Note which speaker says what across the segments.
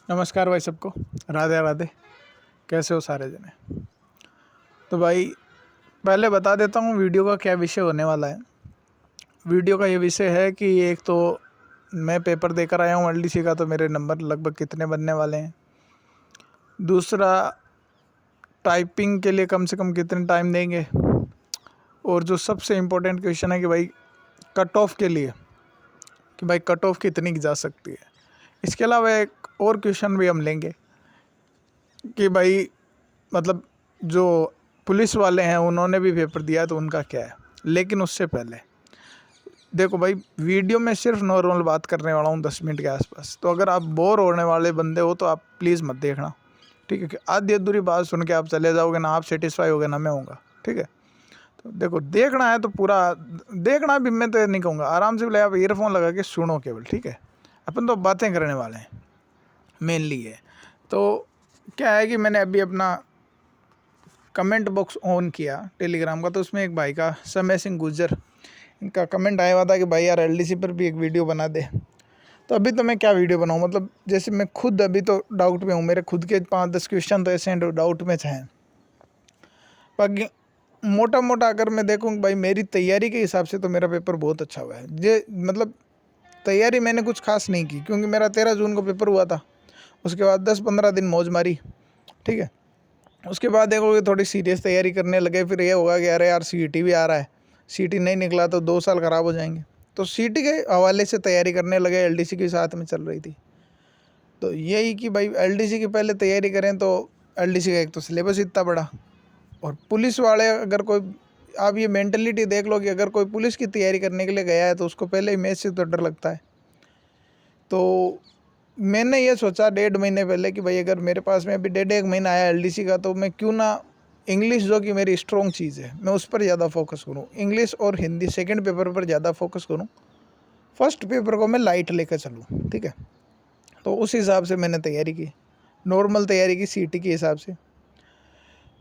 Speaker 1: नमस्कार भाई सबको, राधे राधे। कैसे हो सारे जने। तो भाई पहले बता देता हूँ वीडियो का क्या विषय होने वाला है। वीडियो का ये विषय है कि एक तो मैं पेपर देकर आया हूँ एलडीसी का, तो मेरे नंबर लगभग कितने बनने वाले हैं। दूसरा, टाइपिंग के लिए कम से कम कितने टाइम देंगे। और जो सबसे इम्पोर्टेंट क्वेश्चन है कि भाई कट ऑफ के लिए, कि भाई कट ऑफ कितनी की जा सकती है। इसके अलावा एक और क्वेश्चन भी हम लेंगे कि भाई मतलब जो पुलिस वाले हैं उन्होंने भी पेपर दिया है तो उनका क्या है। लेकिन उससे पहले देखो भाई, वीडियो में सिर्फ नॉर्मल बात करने वाला हूँ 10 मिनट के आसपास। तो अगर आप बोर होने वाले बंदे हो तो आप प्लीज़ मत देखना, ठीक है। कि आधी अधूरी बात सुन के आप चले जाओगे, ना आप सेटिस्फाई होगे ना मैं होऊंगा, ठीक है। तो देखो, देखना है तो पूरा देखना भी, मैं तो नहीं कहूँगा, आराम से बोले आप ईयरफोन लगा के सुनो केवल, ठीक है। अपन तो बातें करने वाले हैं मेनली है। तो क्या है कि मैंने अभी अपना कमेंट बॉक्स ऑन किया टेलीग्राम का, तो उसमें एक भाई का, समय सिंह गुज्जर, इनका कमेंट आया हुआ था कि भाई यार एलडीसी पर भी एक वीडियो बना दे। तो अभी तो मैं क्या वीडियो बनाऊँ, मतलब जैसे मैं खुद अभी तो डाउट में हूँ। मेरे खुद के 5-10 क्वेश्चन तो ऐसे डाउट में हैं। बाकी मोटा मोटा अगर मैं देखूँ भाई मेरी तैयारी के हिसाब से तो मेरा पेपर बहुत अच्छा हुआ है। ये मतलब तैयारी मैंने कुछ खास नहीं की, क्योंकि मेरा 13 जून को पेपर हुआ था। उसके बाद 10-15 दिन मौज मारी, ठीक है। उसके बाद देखोगे थोड़ी सीरियस तैयारी करने लगे, फिर ये होगा कि अरे यार सीईटी भी आ रहा है, सीईटी नहीं निकला तो 2 साल ख़राब हो जाएंगे। तो सीईटी के हवाले से तैयारी करने लगे, एलडीसी के साथ में चल रही थी। तो यही कि भाई एलडीसी की पहले तैयारी करें। तो एलडीसी का एक तो सिलेबस इतना बड़ा, और पुलिस वाले अगर कोई, आप ये मेंटलिटी देख लो कि अगर कोई पुलिस की तैयारी करने के लिए गया है तो उसको पहले ही मैथ से तो डर लगता है। तो मैंने ये सोचा 1.5 महीने पहले कि भाई अगर मेरे पास में अभी 1.5 महीना आया एलडीसी का, तो मैं क्यों ना इंग्लिश, जो कि मेरी स्ट्रॉन्ग चीज़ है, मैं उस पर ज़्यादा फोकस करूँ। इंग्लिश और हिंदी सेकंड पेपर पर ज़्यादा फोकस करूँ, फर्स्ट पेपर को मैं लाइट लेकर चलूँ, ठीक है। तो उस हिसाब से मैंने तैयारी की, नॉर्मल तैयारी की सीटी के हिसाब से।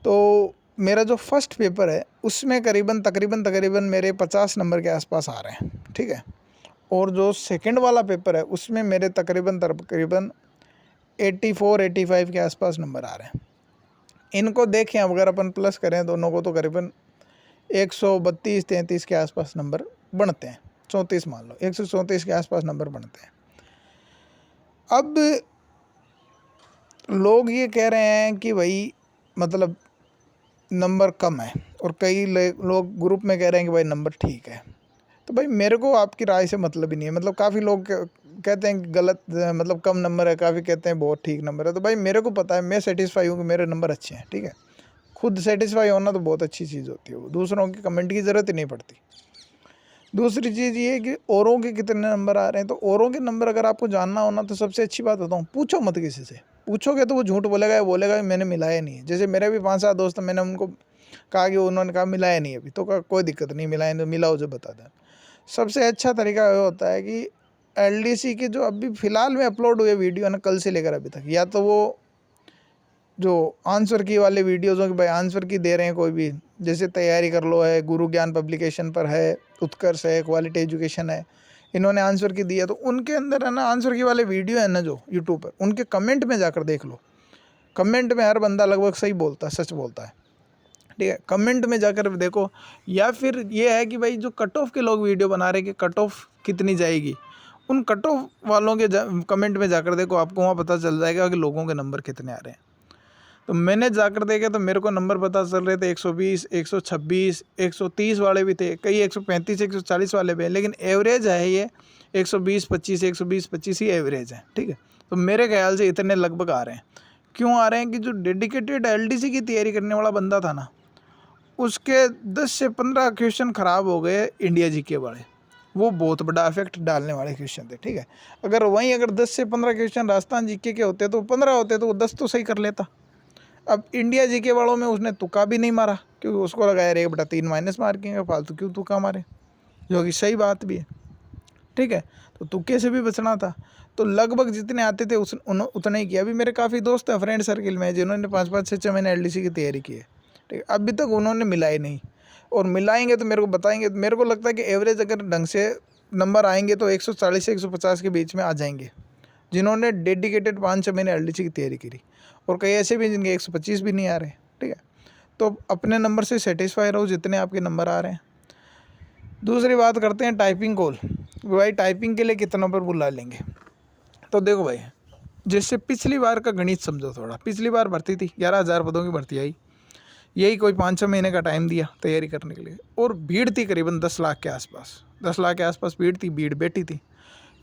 Speaker 1: तो मेरा जो फर्स्ट पेपर है उसमें तकरीबन मेरे 50 नंबर के आसपास आ रहे हैं, ठीक है। और जो सेकंड वाला पेपर है उसमें मेरे तकरीबन 84-85 के आसपास नंबर आ रहे हैं। इनको देखें अगर अपन प्लस करें दोनों को, तो करीबन 132-33 के आसपास नंबर बनते हैं। 34 मान लो, 134 के आसपास नंबर बनते हैं। अब लोग ये कह रहे हैं कि भाई मतलब नंबर कम है, और कई लोग ग्रुप में कह रहे हैं कि भाई नंबर ठीक है। तो भाई मेरे को आपकी राय से मतलब ही नहीं है। मतलब काफ़ी लोग कहते हैं कि गलत, मतलब कम नंबर है, काफ़ी कहते हैं बहुत ठीक नंबर है। तो भाई मेरे को पता है, मैं सेटिस्फाई हूँ कि मेरे नंबर अच्छे हैं, ठीक है। खुद सेटिस्फाई होना तो बहुत अच्छी चीज़ होती है, वो दूसरों के कमेंट की ज़रूरत ही नहीं पड़ती। दूसरी चीज़ ये है कि औरों के कितने नंबर आ रहे हैं। तो औरों के नंबर अगर आपको जानना हो ना, तो सबसे अच्छी बात बताऊँ, पूछो मत किसी से। पूछोगे तो वो झूठ बोलेगा मैंने मिलाया नहीं है। जैसे मेरे भी 5-7 दोस्त हैं, मैंने उनको कहा कि उन्होंने कहा मिलाया नहीं अभी, तो कहा कोई दिक्कत नहीं, मिलाया नहीं, मिलाओ जो बता दें। सबसे अच्छा तरीका ये होता है कि एलडीसी के जो अभी फ़िलहाल में अपलोड हुए वीडियो है ना, कल से लेकर अभी तक, या तो वो जो आंसर की वाले वीडियोज़ हो कि भाई आंसर की दे रहे हैं कोई भी, जैसे तैयारी कर लो है, गुरु ज्ञान पब्लिकेशन पर है, उत्कर्ष है, क्वालिटी एजुकेशन है, इन्होंने आंसर की दी है। तो उनके अंदर है ना आंसर की वाले वीडियो है ना जो यूट्यूब पर, उनके कमेंट में जाकर देख लो। कमेंट में हर बंदा लगभग सही बोलता है, सच बोलता है, ठीक है। कमेंट में जाकर देखो। या फिर ये है कि भाई जो कट ऑफ के लोग वीडियो बना रहे हैं कि कट ऑफ कितनी जाएगी, उन कट ऑफ वालों के कमेंट में जाकर देखो, आपको वहाँ पता चल जाएगा कि लोगों के नंबर कितने आ रहे हैं। तो मैंने जाकर देखे तो मेरे को नंबर पता चल रहे थे 120, 126, 130 वाले भी थे, कई 135, 140 वाले भी हैं। लेकिन एवरेज है ये 120-25, 120-25 ही एवरेज है, ठीक है। तो मेरे ख्याल से इतने लगभग आ रहे हैं। क्यों आ रहे हैं कि जो डेडिकेटेड एलडीसी की तैयारी करने वाला बंदा था ना, उसके 10 से 15 क्वेश्चन ख़राब हो गए इंडिया जीके वाले। वो बहुत बड़ा इफेक्ट डालने वाले क्वेश्चन थे, ठीक है। अगर 10 से 15 क्वेश्चन राजस्थान जीके के होते तो 15 होते तो वो 10 तो सही कर लेता। अब इंडिया जीके वालों में उसने तुक्का भी नहीं मारा, क्योंकि उसको लगा यार 1/3 माइनस मार्किंग है, फालतू क्यों तुक्का मारे, जो कि सही बात भी है, ठीक है। तो तुक्के से भी बचना था। तो लगभग जितने आते थे उतने ही किया। अभी मेरे काफ़ी दोस्त हैं फ्रेंड सर्किल में जिन्होंने 5-5, 6-6 महीने एलडीसी की तैयारी की है, ठीक है। अभी तक उन्होंने मिलाए नहीं, और मिलाएंगे तो मेरे को बताएंगे। मेरे को लगता है कि एवरेज अगर ढंग से नंबर आएंगे तो 140 से 150 के बीच में आ जाएंगे। जिन्होंने डेडिकेटेड 5-6 महीने एलडीसी की तैयारी करी, और कई ऐसे भी जिनके 125 भी नहीं आ रहे, ठीक है। तो अपने नंबर से सेटिस्फाई रहो जितने आपके नंबर आ रहे हैं। दूसरी बात करते हैं टाइपिंग कॉल, भाई टाइपिंग के लिए कितना नंबर बुला लेंगे। तो देखो भाई, जैसे पिछली बार का गणित समझो थोड़ा। पिछली बार भर्ती थी, 11,000 पदों की भर्ती आई, यही कोई 5-6 महीने का टाइम दिया तैयारी करने के लिए, और भीड़ थी करीबन 10 लाख के आसपास, 10 लाख के आसपास भीड़ थी, भीड़ बैठी थी।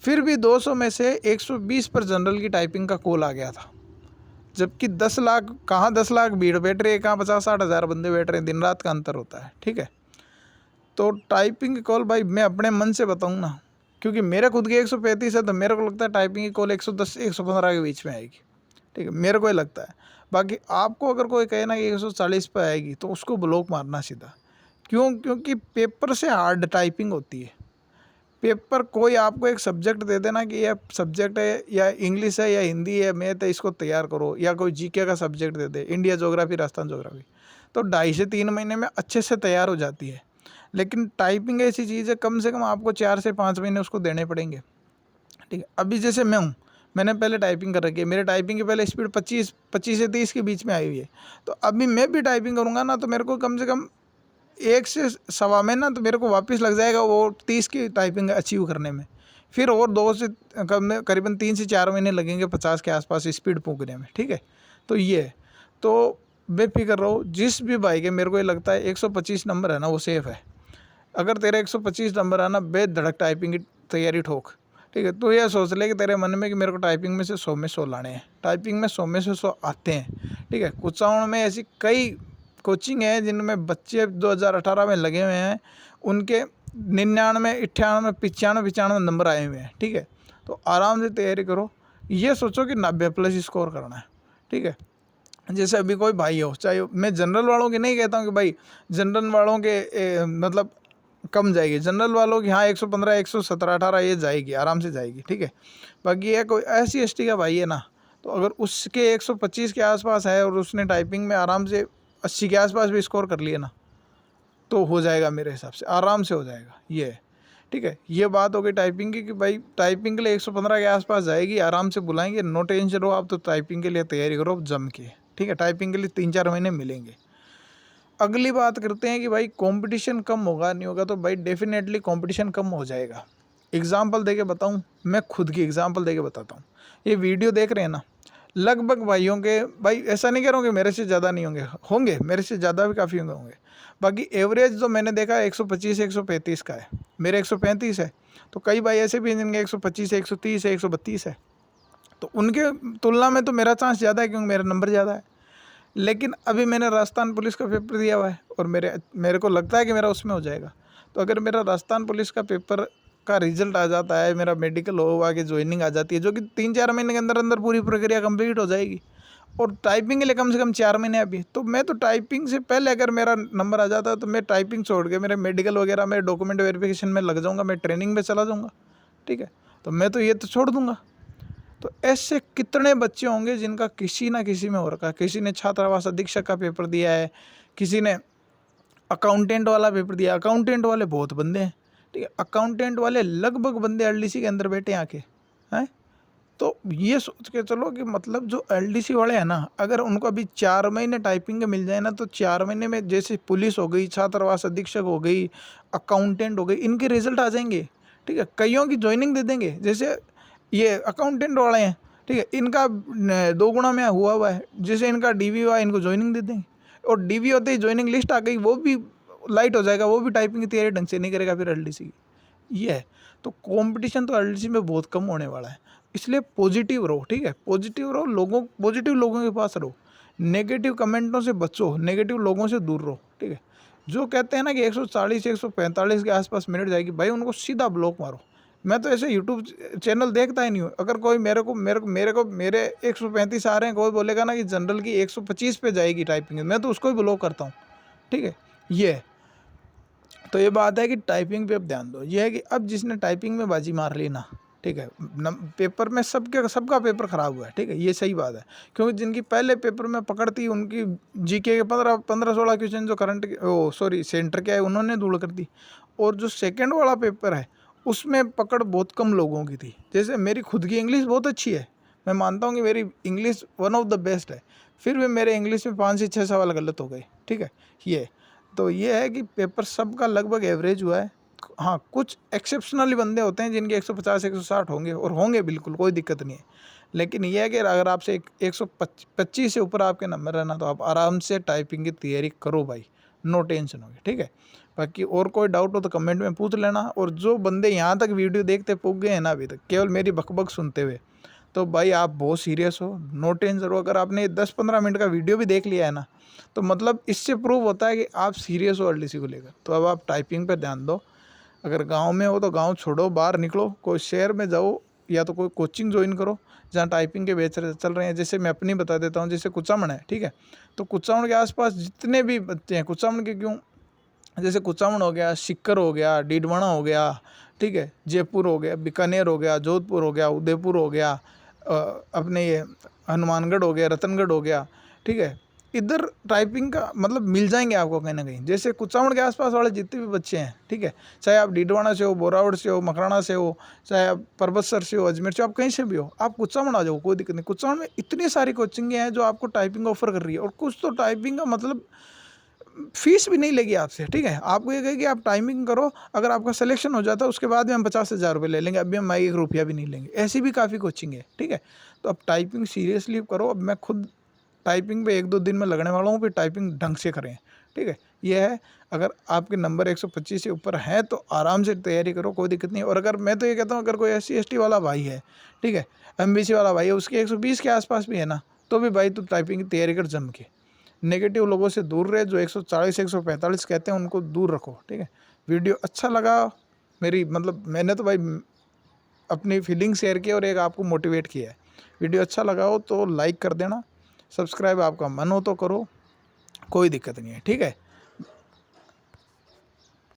Speaker 1: फिर भी 200 में से 120 पर जनरल की टाइपिंग का कॉल आ गया था, जबकि 10 लाख, कहाँ 10 लाख भीड़ बैठ रही है, कहाँ 50-60 हज़ार बंदे बैठ रहे हैं, दिन रात का अंतर होता है, ठीक है। तो टाइपिंग कॉल भाई मैं अपने मन से बताऊँ ना, क्योंकि मेरे खुद के 135 है, तो मेरे को लगता है टाइपिंग की कॉल 110-115 के बीच में आएगी, ठीक है, मेरे को ही लगता है। बाकी आपको अगर कोई कहे ना कि 140 पे आएगी, तो उसको ब्लॉक मारना सीधा। क्यों? क्योंकि पेपर से हार्ड टाइपिंग होती है। पेपर कोई आपको एक सब्जेक्ट दे देना कि यह सब्जेक्ट है, या इंग्लिश है या हिंदी है, मैथ है, इसको तैयार करो, या कोई जीके का subject they they, India geography, Rajasthan geography, तो 2.5 से 3 महीने में अच्छे से तैयार हो जाती है। लेकिन टाइपिंग ऐसी चीज़ है, कम से कम आपको 4 से 5 महीने उसको देने पड़ेंगे, ठीक है। अभी जैसे मैं हूँ, मैंने पहले टाइपिंग कर रखी है, मेरे टाइपिंग की पहले स्पीड 25 से 30 के बीच में आई हुई है। तो अभी मैं भी टाइपिंग करूँगा ना, तो मेरे को कम से कम 1 से सवा महीना तो मेरे को वापस लग जाएगा वो 30 की टाइपिंग अचीव करने में। फिर और 2 से करीबन 3 से 4 महीने लगेंगे 50 के आसपास स्पीड पहुँचने में, ठीक है। तो ये है, तो बेफिक्र रहो। जिस भी बाइक है, मेरे को ये लगता है 125 नंबर है ना, वो सेफ़ है। अगर तेरा 125 नंबर आना, बेधड़क टाइपिंग की तैयारी ठोक, ठीक है। तो यह सोच ले कि तेरे मन में कि मेरे को टाइपिंग में से 100 में 100 लाने हैं। टाइपिंग में 100 में से 100 आते हैं, ठीक है। कुचाउण में ऐसी कई कोचिंग है जिनमें बच्चे 2018 में लगे हुए हैं, उनके 99, 98, 95 नंबर आए हुए हैं, ठीक है। तो आराम से तैयारी करो, ये सोचो कि 90+ स्कोर करना है, ठीक है। जैसे अभी कोई भाई हो, चाहे मैं जनरल वालों की नहीं कहता हूँ कि भाई जनरल वालों के मतलब कम जाएगी, जनरल वालों की हाँ 115, 117, 18 ये जाएगी, आराम से जाएगी, ठीक है। बाकी ये कोई SC ST का भाई है ना, तो अगर उसके 125 के आसपास है और उसने टाइपिंग में आराम से 80 के आसपास भी स्कोर कर लिए ना, तो हो जाएगा, मेरे हिसाब से आराम से हो जाएगा, ये है, ठीक है। ये बात हो गई टाइपिंग की कि भाई टाइपिंग के लिए 115 के आसपास जाएगी, आराम से बुलाएंगे, नो टेंशन रहो आप। तो टाइपिंग के लिए तैयारी करो जम के, ठीक है। टाइपिंग के लिए 3-4 महीने मिलेंगे। अगली बात करते हैं कि भाई कंपटीशन कम होगा नहीं होगा, तो भाई डेफिनेटली कंपटीशन कम हो जाएगा। एग्जाम्पल देके बताऊं, मैं खुद की एग्जाम्पल देके बताता हूँ। ये वीडियो देख रहे हैं ना, लगभग भाइयों के, भाई ऐसा नहीं कह रहा हूँ कि मेरे से ज़्यादा नहीं होंगे, होंगे मेरे से ज़्यादा भी काफ़ी होंगे। बाकी एवरेज जो मैंने देखा 125 से 135 का है, मेरे 135 है। तो कई भाई ऐसे भी हैं जिनके 125 है, 130 है, 132 है। तो उनके तुलना में तो मेरा चांस ज़्यादा है, क्योंकि मेरा नंबर ज़्यादा है। लेकिन अभी मैंने राजस्थान पुलिस का पेपर दिया हुआ है, और मेरे को लगता है कि मेरा उसमें हो जाएगा। तो अगर मेरा राजस्थान पुलिस का पेपर का रिजल्ट आ जाता है, मेरा मेडिकल हो, आगे ज्वाइनिंग आ जाती है, जो कि 3-4 महीने के अंदर अंदर पूरी प्रक्रिया कंप्लीट हो जाएगी, और टाइपिंग के लिए कम से कम 4 महीने अभी, तो मैं तो टाइपिंग से पहले अगर मेरा नंबर आ जाता है, तो मैं टाइपिंग छोड़ के मेरे मेडिकल वगैरह, मेरे डॉक्यूमेंट वेरिफिकेशन में लग जाऊँगा, मैं ट्रेनिंग में चला जाऊँगा, ठीक है। तो मैं तो ये तो छोड़ दूँगा। तो ऐसे कितने बच्चे होंगे जिनका किसी ना किसी में हो रखा है। किसी ने छात्रावास अधीक्षक का पेपर दिया है, किसी ने अकाउंटेंट वाला पेपर दिया। अकाउंटेंट वाले बहुत बंदे हैं, ठीक है। अकाउंटेंट वाले लगभग बंदे एलडीसी के अंदर बैठे आके हैं। तो ये सोच के चलो कि मतलब जो एलडीसी वाले हैं ना, अगर उनको अभी 4 महीने टाइपिंग के मिल जाए ना, तो 4 महीने में जैसे पुलिस हो गई, छात्रावास अधीक्षक हो गई, अकाउंटेंट हो गई, इनके रिजल्ट आ जाएंगे, ठीक है। कईयों की ज्वाइनिंग दे देंगे। जैसे ये अकाउंटेंट वाले हैं, ठीक है, इनका 2 गुना में हुआ है। जैसे इनका डीवी हुआ, इनको ज्वाइनिंग दे देंगे, और डीवी होते ही ज्वाइनिंग लिस्ट आ गई, वो भी लाइट हो जाएगा, वो भी टाइपिंग की तैयारी ढंग से नहीं करेगा फिर एलडीसी की, ये है। तो कंपटीशन तो एलडीसी में बहुत कम होने वाला है, इसलिए पॉजिटिव रहो, ठीक है। पॉजिटिव रहो, पॉजिटिव लोगों के पास रहो, नेगेटिव कमेंटों से बचो, नेगेटिव लोगों से दूर रहो, ठीक है। जो कहते हैं ना कि 140 145 के आसपास मिनट जाएगी, भाई उनको सीधा ब्लॉक मारो। मैं तो ऐसे यूट्यूब चैनल देखता ही नहीं हूँ। अगर कोई मेरे 135 आ रहे हैं, कोई बोलेगा ना कि जनरल की 125 पे जाएगी टाइपिंग, मैं तो उसको ही ब्लॉक करता हूँ, ठीक है। ये है। तो ये बात है कि टाइपिंग पे अब ध्यान दो। ये है कि अब जिसने टाइपिंग में बाजी मार ली ना, ठीक है, पेपर में सबका पेपर ख़राब हुआ है, ठीक है, ये सही बात है। क्योंकि जिनकी पहले पेपर में पकड़ थी, उनकी जीके के 15-16 क्वेश्चन जो सेंटर के है, उन्होंने धूल कर दी। और जो सेकंड वाला पेपर है, उसमें पकड़ बहुत कम लोगों की थी। जैसे मेरी खुद की इंग्लिश बहुत अच्छी है, मैं मानता हूँ कि मेरी English one of the best है, फिर भी मेरे इंग्लिश में 5 से 6 सवाल गलत हो गए, ठीक है। ये तो ये है कि पेपर सबका लगभग एवरेज हुआ है। हाँ, कुछ एक्सेप्शनली बंदे होते हैं जिनके 150 160 होंगे, और होंगे बिल्कुल, कोई दिक्कत नहीं है। लेकिन ये है कि अगर आपसे 125 से ऊपर आपके नंबर है ना, तो आप आराम से टाइपिंग की तैयारी करो भाई, नो टेंशन होगी, ठीक है। बाकी और कोई डाउट हो तो कमेंट में पूछ लेना। और जो बंदे यहाँ तक वीडियो देखते पुग गए हैं ना अभी तक केवल मेरी बकबक सुनते हुए, तो भाई आप बहुत सीरियस हो, नो टेंशन हो। अगर आपने 10-15 मिनट का वीडियो भी देख लिया है ना, तो मतलब इससे प्रूव होता है कि आप सीरियस हो एलडीसी को लेकर। तो अब आप टाइपिंग पर ध्यान दो। अगर गांव में हो तो गांव छोड़ो, बाहर निकलो, कोई शहर में जाओ, या तो कोई कोचिंग ज्वाइन करो जहाँ टाइपिंग के बैच चल रहे हैं। जैसे मैं अपनी बता देता हूँ, जैसे कुचामन है, ठीक है। तो कुचामन के आसपास जितने भी बच्चे हैं, कुचामन के क्यों, जैसे कुचामन हो गया, सीकर हो गया, डीडवाना हो गया, ठीक है, जयपुर हो गया, बीकानेर हो गया, जोधपुर हो गया, उदयपुर हो गया, अपने ये हनुमानगढ़ हो गया, रतनगढ़ हो गया, ठीक है। इधर टाइपिंग का मतलब मिल जाएंगे आपको कहीं ना कहीं। जैसे कुचामन के आसपास वाले जितने भी बच्चे हैं, ठीक है, चाहे आप डीडवाना से हो, बोरावड़ से हो, मकराना से हो, चाहे आप परबतसर से हो, अजमेर से, आप कहीं से भी हो, आप कुचामन आ जाओ, कोई दिक्कत नहीं। कुचामन में इतनी सारी कोचिंगें हैं जो आपको टाइपिंग ऑफर कर रही है, और कुछ तो टाइपिंग का मतलब फीस भी नहीं लेगी आपसे, ठीक है। आपको ये कहेगी आप टाइमिंग करो, अगर आपका सिलेक्शन हो जाता है उसके बाद में हम 50,000 रुपये ले लेंगे, अभी हम 1 रुपया भी नहीं लेंगे। ऐसी भी काफ़ी कोचिंग है, ठीक है। तो अब टाइपिंग सीरियसली करो। अब मैं खुद टाइपिंग पे 1-2 दिन में लगने वाला हूँ, फिर टाइपिंग ढंग से करें, ठीक है। ये है, अगर आपके नंबर 125 से ऊपर हैं तो आराम से तैयारी करो, कोई दिक्कत नहीं। और अगर मैं तो ये कहता हूँ, अगर कोई SC ST वाला भाई है, ठीक है, MBC वाला भाई है, उसके 120 के आसपास भी है ना, तो भी भाई तू टाइपिंग की तैयारी कर जम के। नेगेटिव लोगों से दूर रहे, जो 140 145 कहते हैं उनको दूर रखो, ठीक है। वीडियो अच्छा लगा, मेरी मतलब मैंने तो भाई अपनी फीलिंग शेयर की और एक आपको मोटिवेट किया है। वीडियो अच्छा लगा हो तो लाइक कर देना, सब्सक्राइब आपका मन हो तो करो, कोई दिक्कत नहीं है, ठीक है।